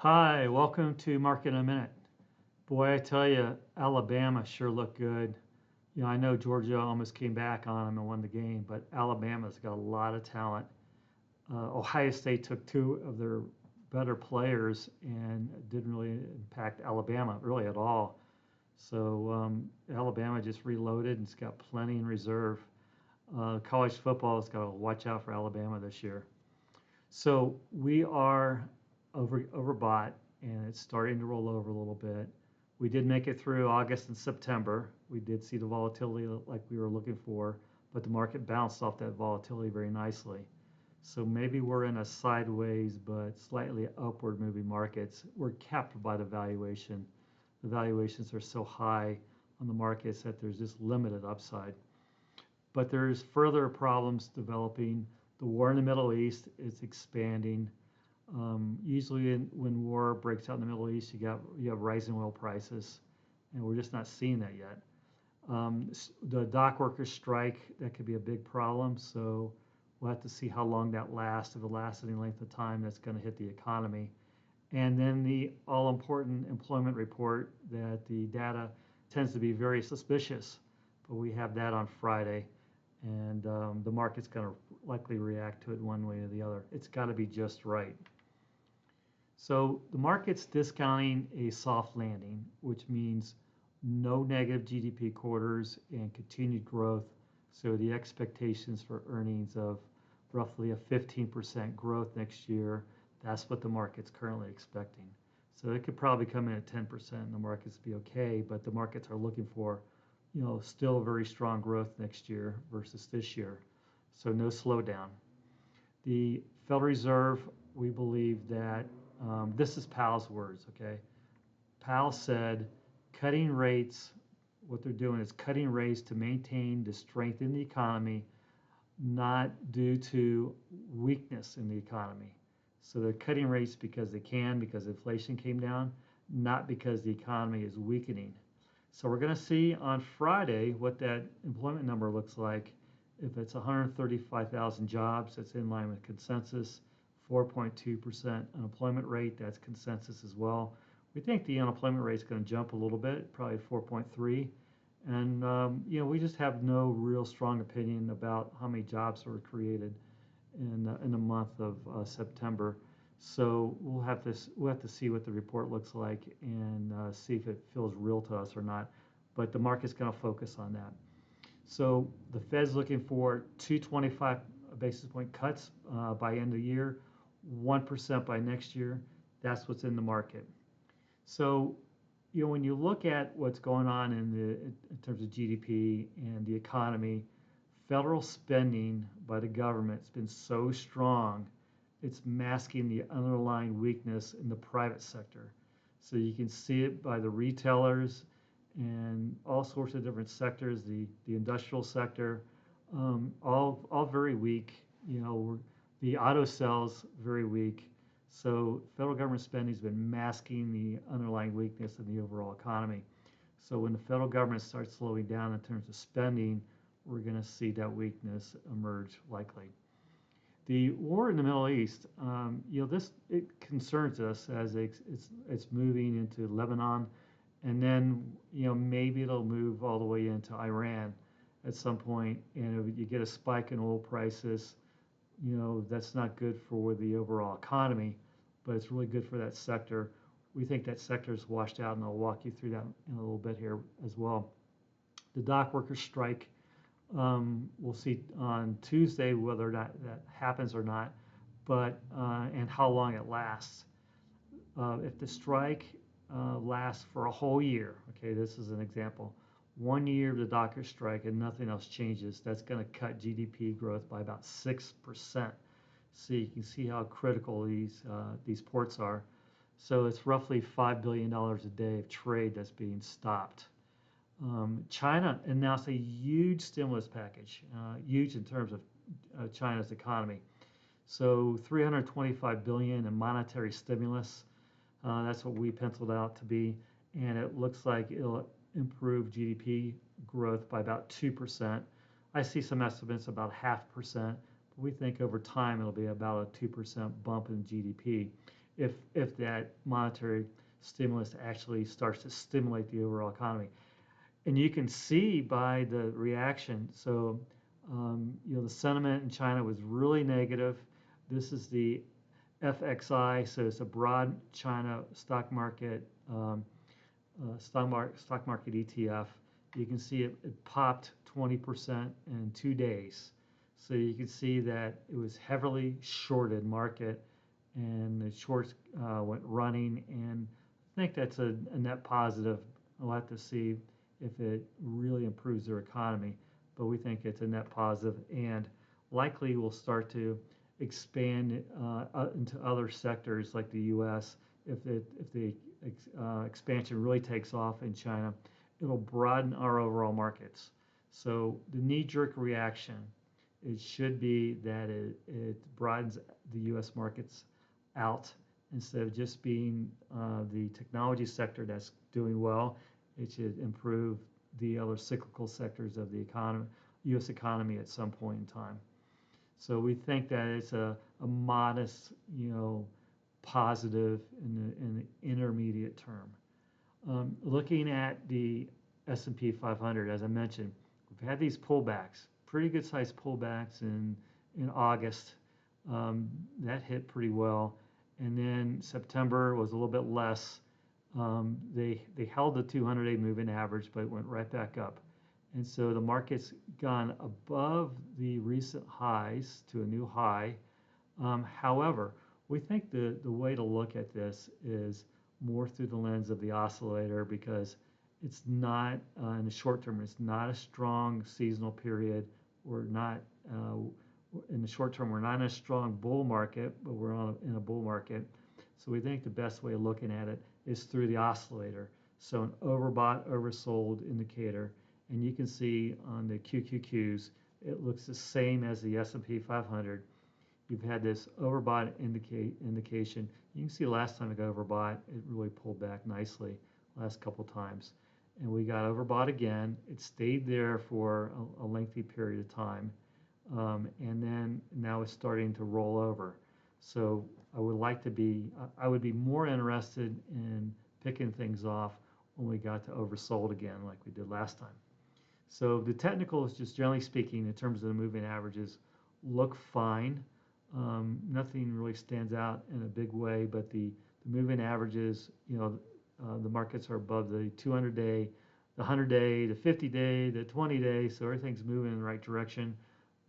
Hi, welcome to Market in a Minute. Boy, I tell you, Alabama sure looked good. I know Georgia almost came back on them and won the game, but Alabama's got a lot of talent. Ohio State took two of their better players and didn't really impact Alabama really at all. So Alabama just reloaded and it's got plenty in reserve. College football has got to watch out for Alabama this year. So we are overbought, and it's starting to roll over a little bit. We did make it through August and September. We did see the volatility like we were looking for, but the market bounced off that volatility very nicely. So maybe we're in a sideways but slightly upward moving markets. We're capped by the valuation. The valuations are so high on the markets that there's just limited upside. But there's further problems developing. The war in the Middle East is expanding. Usually, when war breaks out in the Middle East, you have rising oil prices, and we're just not seeing that yet. The dock workers strike, that could be a big problem. So we'll have to see how long that lasts. If it lasts any length of time, that's going to hit the economy. And then the all-important employment report, that the data tends to be very suspicious, but we have that on Friday, and the market's going to likely react to it one way or the other. It's got to be just right. So the market's discounting a soft landing, which means no negative GDP quarters and continued growth. So the expectations for earnings of roughly a 15% growth next year, that's what the market's currently expecting. So it could probably come in at 10% and the markets be okay, but the markets are looking for, still very strong growth next year versus this year. So no slowdown. The Federal Reserve, we believe that this is Powell's words, okay? Powell said cutting rates, what they're doing is cutting rates to maintain the strength in the economy, not due to weakness in the economy. So they're cutting rates because they can, because inflation came down, not because the economy is weakening. So we're going to see on Friday what that employment number looks like. If it's 135,000 jobs, that's in line with consensus. 4.2% unemployment rate, that's consensus as well. We think the unemployment rate is going to jump a little bit, probably 4.3. And we just have no real strong opinion about how many jobs were created in the month of September. So we'll have to see what the report looks like and see if it feels real to us or not. But the market's going to focus on that. So the Fed's looking for 225 basis point cuts by end of the year, 1% by next year. That's what's in the market. So, when you look at what's going on in terms of GDP and the economy, federal spending by the government has been so strong, it's masking the underlying weakness in the private sector. So you can see it by the retailers and all sorts of different sectors, the industrial sector, all very weak. The auto sales very weak. So federal government spending has been masking the underlying weakness in the overall economy. So when the federal government starts slowing down in terms of spending, we're going to see that weakness emerge likely. The war in the Middle East, it concerns us as it's moving into Lebanon, and then maybe it'll move all the way into Iran at some point, and if you get a spike in oil prices, that's not good for the overall economy, but it's really good for that sector. We think that sector is washed out, and I'll walk you through that in a little bit here as well. The dock workers strike, we'll see on Tuesday whether or not that happens or not, but and how long it lasts. If the strike lasts for a whole year, okay, this is an example, 1 year of the dockers strike and nothing else changes, that's going to cut GDP growth by about 6%. So you can see how critical these ports are. So it's roughly $5 billion a day of trade that's being stopped. China announced a huge stimulus package, huge in terms of China's economy. So 325 billion in monetary stimulus. That's what we penciled out to be, and it looks like it'll improve GDP growth by about 2%. I see some estimates about 0.5%, but we think over time it'll be about a 2% bump in GDP. if that monetary stimulus actually starts to stimulate the overall economy. And you can see by the reaction. So, the sentiment in China was really negative. This is the FXI, so it's a broad China stock market, stock market ETF. You can see it popped 20% in 2 days. So you can see that it was heavily shorted market, and the shorts went running. And I think that's a net positive. We'll have to see if it really improves their economy, but we think it's a net positive, and likely will start to expand into other sectors like the U.S. If the expansion really takes off in China, it'll broaden our overall markets. So the knee-jerk reaction, it should be that it broadens the U.S. markets out instead of just being the technology sector that's doing well. It should improve the other cyclical sectors of the economy, U.S. economy at some point in time. So we think that it's a modest, positive in the intermediate term. Looking at the S&P 500, as I mentioned, we've had these pullbacks, pretty good sized pullbacks in August. That hit pretty well. And then September was a little bit less. They held the 200-day moving average, but it went right back up. And so the market's gone above the recent highs to a new high. However, we think the way to look at this is more through the lens of the oscillator, because it's not, in the short term, it's not a strong seasonal period. We're not, in the short term, we're not in a strong bull market, but we're in a bull market. So we think the best way of looking at it is through the oscillator. So an overbought, oversold indicator. And you can see on the QQQs, it looks the same as the S&P 500. You've had this overbought indication. You can see last time it got overbought, it really pulled back nicely last couple times. And we got overbought again. It stayed there for a lengthy period of time. And then now it's starting to roll over. So I would be more interested in picking things off when we got to oversold again, like we did last time. So the technicals, just generally speaking, in terms of the moving averages, look fine. Nothing really stands out in a big way, but the moving averages, the markets are above the 200-day, the 100-day, the 50-day, the 20-day, so everything's moving in the right direction.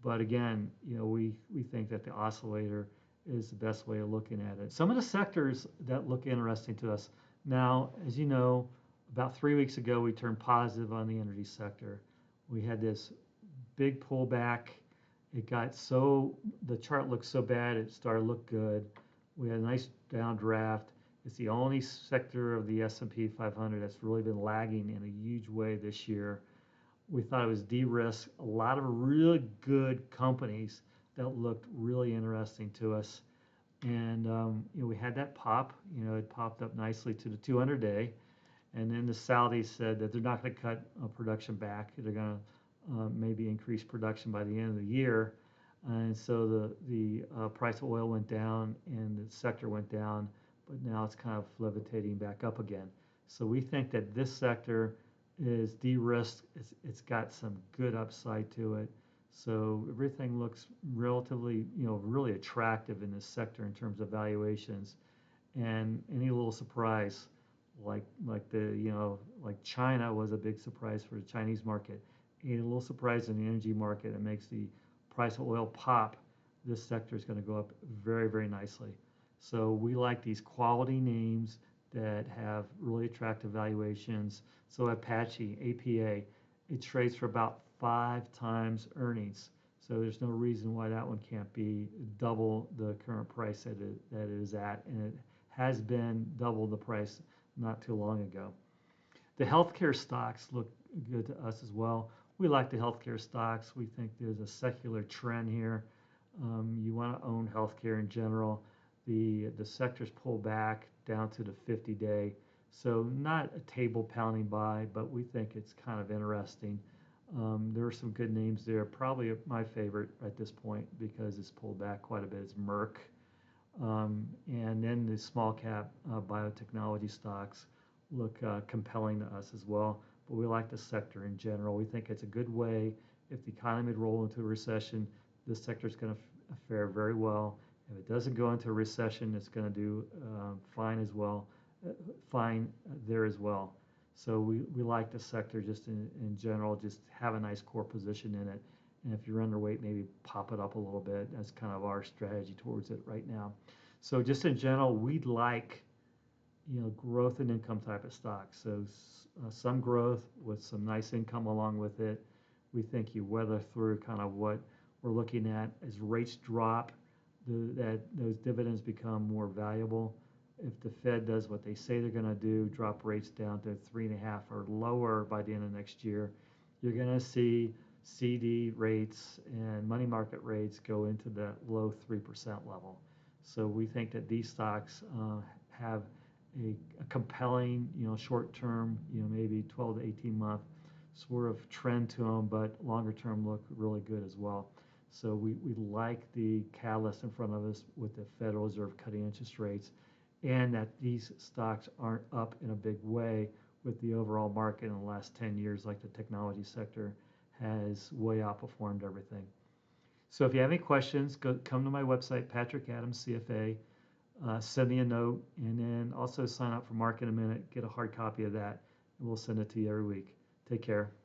But again, we think that the oscillator is the best way of looking at it. Some of the sectors that look interesting to us. Now, as you know, about 3 weeks ago, we turned positive on the energy sector. We had this big pullback. The chart looked so bad, it started to look good. We had a nice downdraft. It's the only sector of the S&P 500 that's really been lagging in a huge way this year. We thought it was de-risked. A lot of really good companies that looked really interesting to us. And we had that pop. It popped up nicely to the 200-day. And then the Saudis said that they're not going to cut production back. They're going to maybe increase production by the end of the year. And so the price of oil went down and the sector went down, but now it's kind of levitating back up again. So we think that this sector is de-risked. It's got some good upside to it. So everything looks relatively, really attractive in this sector in terms of valuations. And any little surprise, like China was a big surprise for the Chinese market. A little surprise in the energy market, it makes the price of oil pop. This sector is going to go up very, very nicely. So we like these quality names that have really attractive valuations. So Apache, APA, it trades for about 5 times earnings. So there's no reason why that one can't be double the current price that it is at. And it has been double the price not too long ago. The healthcare stocks look good to us as well. We like the healthcare stocks. We think there's a secular trend here. You want to own healthcare in general. The sector's pulled back down to the 50-day. So not a table pounding buy, but we think it's kind of interesting. There are some good names there. Probably my favorite at this point, because it's pulled back quite a bit, is Merck. And then the small cap biotechnology stocks look compelling to us as well. But we like the sector in general. We think it's a good way. If the economy would roll into a recession, this sector is going to fare very well. If it doesn't go into a recession, it's going to do fine as well, fine there as well. So we like the sector just in general, just have a nice core position in it. And if you're underweight, maybe pop it up a little bit. That's kind of our strategy towards it right now. So just in general, we'd like, growth and income type of stocks. So some growth with some nice income along with it. We think you weather through kind of what we're looking at as rates drop, that those dividends become more valuable. If the Fed does what they say they're going to do, drop rates down to 3.5 or lower by the end of next year, you're going to see CD rates and money market rates go into the low 3% level. So we think that these stocks have a compelling, short-term, maybe 12 to 18 month sort of trend to them, but longer term look really good as well. So we like the catalyst in front of us with the Federal Reserve cutting interest rates, and that these stocks aren't up in a big way with the overall market in the last 10 years, like the technology sector has way outperformed everything. So if you have any questions, come to my website, Patrick Adams CFA, send me a note, and then also sign up for Market in a Minute, get a hard copy of that, and we'll send it to you every week. Take care.